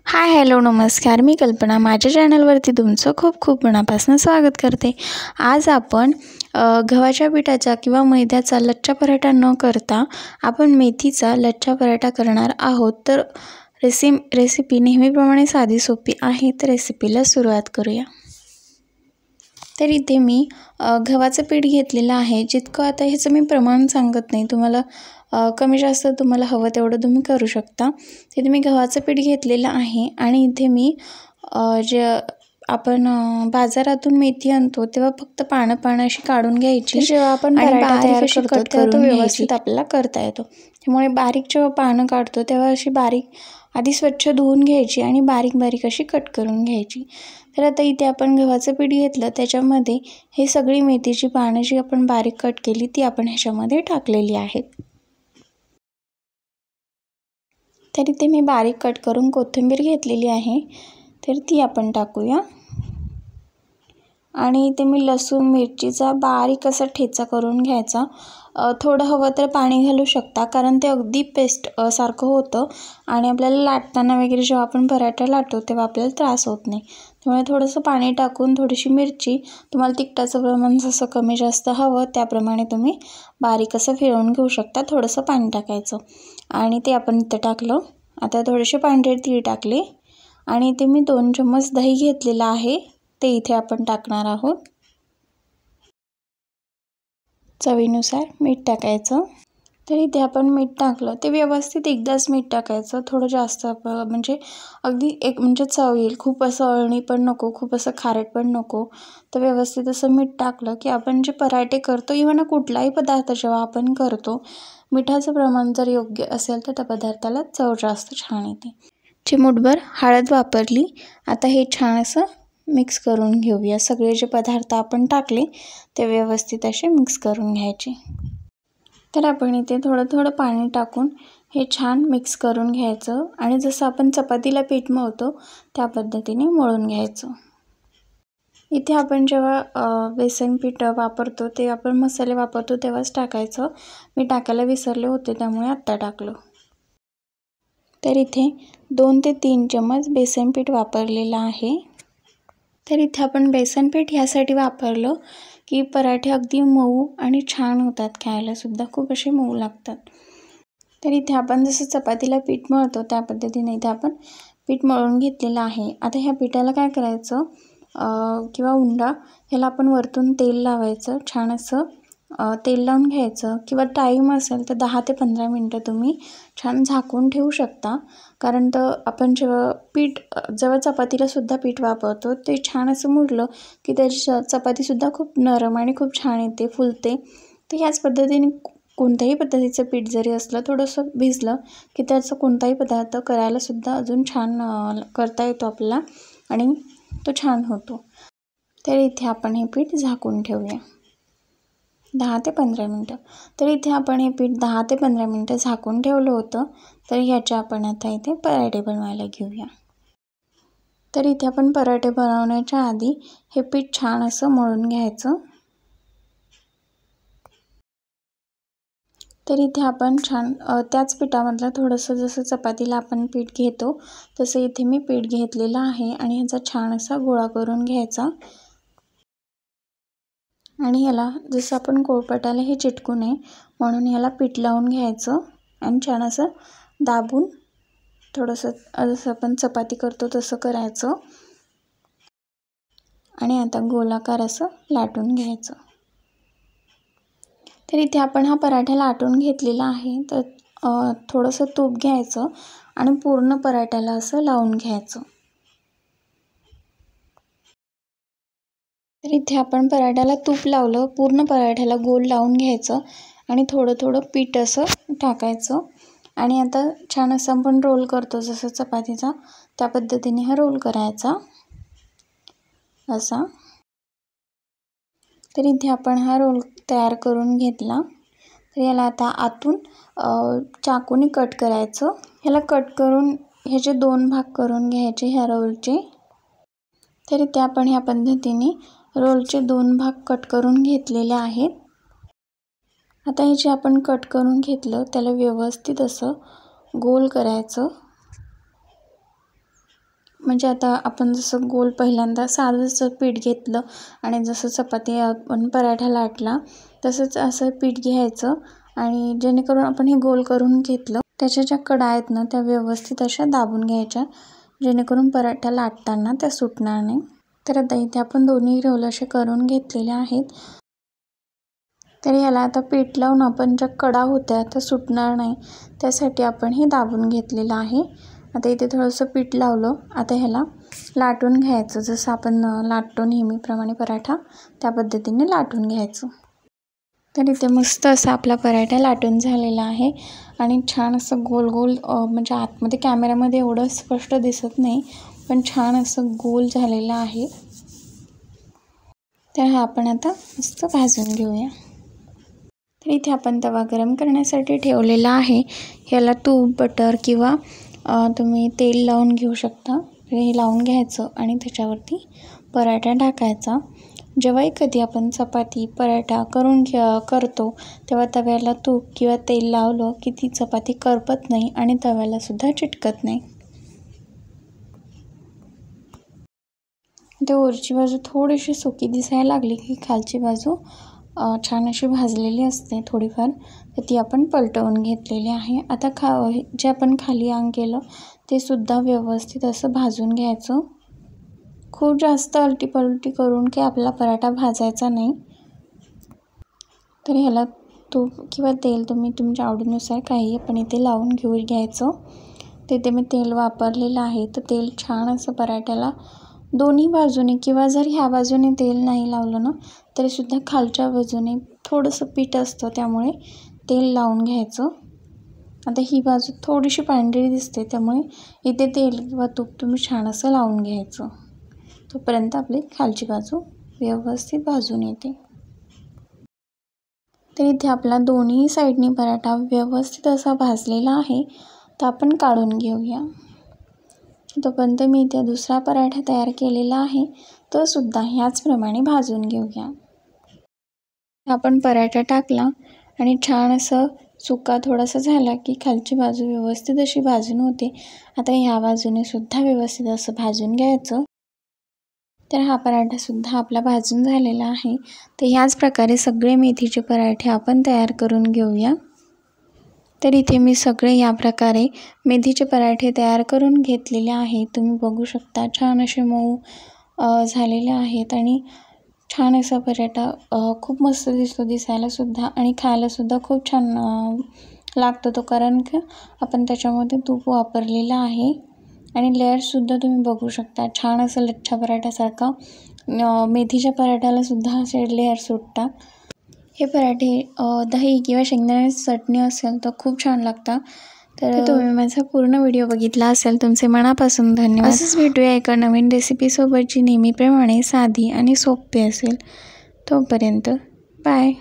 Hi hello नमस्कार, मी कल्पना माझ्या चॅनलवरती तुमचं खूप खूप मनापासून स्वागत करते। आज आपण गव्हाच्या पिठाचा किंवा मैद्याचा लच्छा पराठा न करता आपण मेथीचा लच्छा पराठा करणार आहोत। तर रेसिपी नेहमीप्रमाणे साधी सोपी आहे, तर रेसिपीला सुरुवात करूया। तर इथे मी गव्हाचं पीठ घेतलेलं आहे। जितकं आता ह्याचं मी प्रमाण सांगत नाही, तुम्हाला कमी जास्त तुम्हाला हवं तेवढं तुम्ही करू शकता। तिथे मी गव्हाचं पीठ घेतलेलं आहे आणि इथे मी जे आपण बाजारातून मेथी आणतो तेव्हा फक्त पानं अशी काढून घ्यायची। जेव्हा आपण पराठा तयार करतो तेव्हा तो व्यवस्थित आपल्याला करता येतो। त्यामुळे बारीक जेव्हा पानं काढतो तेव्हा अशी बारीक आधी स्वच्छ धुवून घ्यायची आणि बारीक अशी कट करून घ्यायची। तर आता इथे आपण गव्हाचं पीठ घेतलं, त्याच्यामध्ये हे सगळी मेथीची पानं जी आपण बारीक कट केली ती आपण ह्याच्यामध्ये टाकलेली आहेत। तर इथे मी बारीक कट करून कोथिंबीर घेतलेली आहे, तर ती आपण टाकूया। आणि इथे मी लसूण मिरचीचा बारीक असा ठेचा करून घ्यायचा। थोडं हवं तर पाणी घालू शकता, कारण ते अगदी पेस्ट सारखं होतं आणि आपल्याला लाटताना वगैरे जेव्हा आपण पराठा लाटतो तेव्हा आपल्याला त्रास होत नाही। त्यामुळे थोडंसं पाणी टाकून थोडीशी मिरची, तुम्हाला तिखटाचं प्रमाण जसं कमी जास्त हवं त्याप्रमाणे तुम्ही बारीक असं फिरवून घेऊ शकता। थोडंसं पाणी टाकायचं आणि ते आपण इथं टाकलं। आता थोडेसे पांढरे तीळ टाकले आणि इथे मी 2 चम्मच दही घेतलेलं आहे, ते इथे आपण टाकणार आहोत। चवीनुसार मीठ टाकायचं। तर इथे आपण मीठ टाकलं, ते व्यवस्थित एकदाच मीठ टाकायचं, थोडं जास्त म्हणजे अगदी म्हणजे चव येईल। खूप असं अळणी पण नको, खूप असं खारट पण नको। तर व्यवस्थित असं मीठ टाकलं की आपण जे पराठे करतो इव्हन कुठलाही पदार्थ जेव्हा आपण करतो, मिठाचं प्रमाण जर योग्य असेल तर त्या पदार्थाला चव जास्त छान येते। चिमूटभर हळद वापरली। आता हे छान असं मिक्स करून घेऊया। सगळे जे पदार्थ आपण टाकले ते व्यवस्थित असे मिक्स करून घ्यायचे। तर आपण इथे थोडं पाणी टाकून हे छान मिक्स करून घ्यायचं आणि जसं आपण चपातीला पीठ मळतो त्या पद्धतीने मळून घ्यायचं। इथे आपण जेव्हा बेसन पीठ वापरतो ते आपण मसाले वापरतो तेव्हाच टाकायचं। मी टाकायला विसरले होते त्यामुळे आत्ता टाकलं। तर इथे 2 ते 3 चम्मच बेसन पीठ वापरलेलं आहे। तर इथे आपण बेसन पीठ ह्यासाठी वापरलं की पराठे अगदी मऊ आणि छान होतात, खायला सुद्धा खूप असे मऊ लागतात। तर इथे आपण जसं चपातीला पीठ मळतो त्या पद्धतीने इथे आपण पीठ मळून घेतलेलं आहे। आता ह्या पिठाला काय करायचं, किंवा उंडा ह्याला आपण वरतून तेल लावायचं, छान असं तेल लावून घ्यायचं। किंवा टाईम असेल तर 10 ते 15 मिनटं तुम्ही छान झाकून ठेवू शकता, कारण तर आपण जेव्हा चपातीला सुद्धा पीठ वापरतो ते छान असं मुरलं की त्याची चपातीसुद्धा खूप नरम आणि खूप छान येते, फुलते। तर ह्याच पद्धतीने कोणत्याही पद्धतीचं पीठ जरी असलं थोडंसं भिजलं की त्याचा कोणताही पदार्थ करायला सुद्धा अजून छान करता येतो आपल्याला आणि तो छान होतो। तर इथे आपण हे पीठ झाकून ठेवूया 10 ते 15 मिनटं। तर इथे आपण हे पीठ 10 ते 15 मिनटं झाकून ठेवलं होतं। तर ह्याचे आपण आता इथे पराठे बनवायला घेऊया। तर इथे आपण पराठे बनवण्याच्या आधी हे पीठ छान असं मळून घ्यायचं। तर इथे आपण छान त्याच पिठामधलं थोडंसं जसं चपातीला आपण पीठ घेतो तसं इथे मी पीठ घेतलेलं आहे आणि ह्याचा छान असा गोळा करून घ्यायचा। आणि ह्याला जसं आपण पोळपाटाला हे चिटकू नये म्हणून ह्याला पीठ लावून घ्यायचं आणि छान असं दाबून थोडंसं जसं आपण चपाती करतो तसं करायचं आणि आता गोलाकार असं लाटून घ्यायचं। तर इथे आपण हा पराठा लाटून घेतलेला आहे। तर थोडंसं तूप घ्यायचं आणि पूर्ण पराठ्याला असं लावून घ्यायचं। तर इथे आपण पराठ्याला तूप लावलं, पूर्ण पराठ्याला गोल लावून घ्यायचं आणि थोडं पीठ असं टाकायचं आणि आता छान असं आपण रोल करतो जसं चपातीचा त्या पद्धतीने हा रोल करायचा असा। तर इथे आपण हा रोल तयार करून घेतला। तर याला आता आतून चाकूने कट करायचं। ह्याला कट करून ह्याचे 2 भाग करून घ्यायचे ह्या रोलचे। तर इथे आपण ह्या पद्धतीने रोलचे 2 भाग कट करून घेतलेले आहेत। आता हे जे आपण कट करून घेतलं त्याला व्यवस्थित असं गोल करायचं म्हणजे आता आपण जसं गोल पहिल्यांदा साधंसं पीठ घेतलं आणि जसं चपाती आपण पराठा लाटला तसंच असं पीठ घ्यायचं आणि जेणेकरून आपण हे गोल करून घेतलं त्याच्या ज्या कडा आहेत ना त्या व्यवस्थित अशा दाबून घ्यायच्या, जेणेकरून पराठा लाटताना त्या सुटणार नाही. तर आता इथे आपण दोन्ही रोल असे करून घेतलेले आहेत. तर ह्याला आता पीठ लावून आपण ज्या कडा होत्या त्या सुटणार नाही त्यासाठी आपण हे दाबून घेतलेलं आहे. आता इथे थोडंसं पीठ लावलं. आता ह्याला लाटून घ्यायचं, जसं आपण लाटतो नेहमीप्रमाणे पराठा त्या पद्धतीने लाटून घ्यायचं. तर इथे मस्त असा आपला पराठा लाटून झालेला आहे आणि छान असं गोल गोल म्हणजे आतमध्ये कॅमेऱ्यामध्ये एवढं स्पष्ट दिसत नाही पण छान असं गोल झालेलं आहे. तर हा आपण आता मस्त भाजून घेऊया. तर इथे आपण तवा गरम करण्यासाठी ठेवलेला आहे. ह्याला तूप, बटर किंवा तुम्ही तेल लावून घेऊ शकता. हे लावून घ्यायचं आणि त्याच्यावरती पराठा टाकायचा. जेव्हाही कधी आपण चपाती पराठा करतो तेव्हा तव्याला तूप किंवा तेल लावलं की ती चपाती करपत नाही आणि तव्याला सुद्धा चिटकत नाही. ते वरची बाजू थोडीशी सुकी दिसायला लागली की खालची बाजू छान अशी भाजलेली असते थोडीफार, तर ती आपण पलटवून घेतलेली आहे. आता जे आपण खाली अंग केलं ते सुद्धा व्यवस्थित असं भाजून घ्यायचं. खूप जास्त अलटीपलटी करून की आपला पराठा भाजायचा नाही. तर ह्याला तूप किंवा तेल तुम्ही तुमच्या आवडीनुसार काही पण इथे लावून घ्यायचं. तिथे मी तेल वापरलेलं आहे. तर तेल छान असं पराठ्याला दोन्ही बाजूने किंवा जर ह्या बाजूने तेल नाही लावलं ना तरीसुद्धा खालच्या बाजूने थोडंसं पीठ असतं त्यामुळे तेल लावून घ्यायचं. आता ही बाजू थोडीशी पांढरी दिसते त्यामुळे इथे तेल किंवा तूप तुम्ही छान असं लावून घ्यायचं. तोपर्यंत आपली खालची बाजू व्यवस्थित भाजून येते. तर इथे आपला दोन्ही साईडनी पराठा व्यवस्थित असा भाजलेला आहे. तर आपण काढून घेऊया. तोपर्यंत मी इथे दुसरा पराठा तयार केलेला आहे, तो सुद्धा ह्याचप्रमाणे भाजून घेऊया. आपण पराठा टाकला आणि छान असं सुका थोडासा झाला की खालची बाजू व्यवस्थित अशी भाजून होते. आता ह्या बाजूने सुद्धा व्यवस्थित असं भाजून घ्यायचं. तर हा पराठासुद्धा आपला भाजून झालेला आहे. तर ह्याच प्रकारे सगळे मेथीचे पराठे आपण तयार करून घेऊया. तर इथे मी सगळे या प्रकारे मेथीचे पराठे तयार करून घेतलेले आहे. तुम्ही बघू शकता छान असे मऊ झालेले आहेत आणि छान असा पराठा खूप मस्त दिसतो दिसायलासुद्धा आणि खायलासुद्धा खूप छान लागतो तो, कारण की आपण त्याच्यामध्ये तूप वापरलेलं आहे. आणि लेअर्ससुद्धा तुम्ही बघू शकता छान असं लच्छा पराठ्यासारखा मेथीच्या पराठ्यालासुद्धा असे लेअर सुटतात. हे पराठे दही किंवा शेंगदाण्याची चटणी असेल तर खूप छान लागतात. तर तुम्ही माझा पूर्ण व्हिडिओ बघितला असेल, तुमचे मनापासून धन्यवाद. असंच भेटूया एका नवीन रेसिपीसोबत जी नेहमीप्रमाणे साधी आणि सोपी असेल. तोपर्यंत बाय.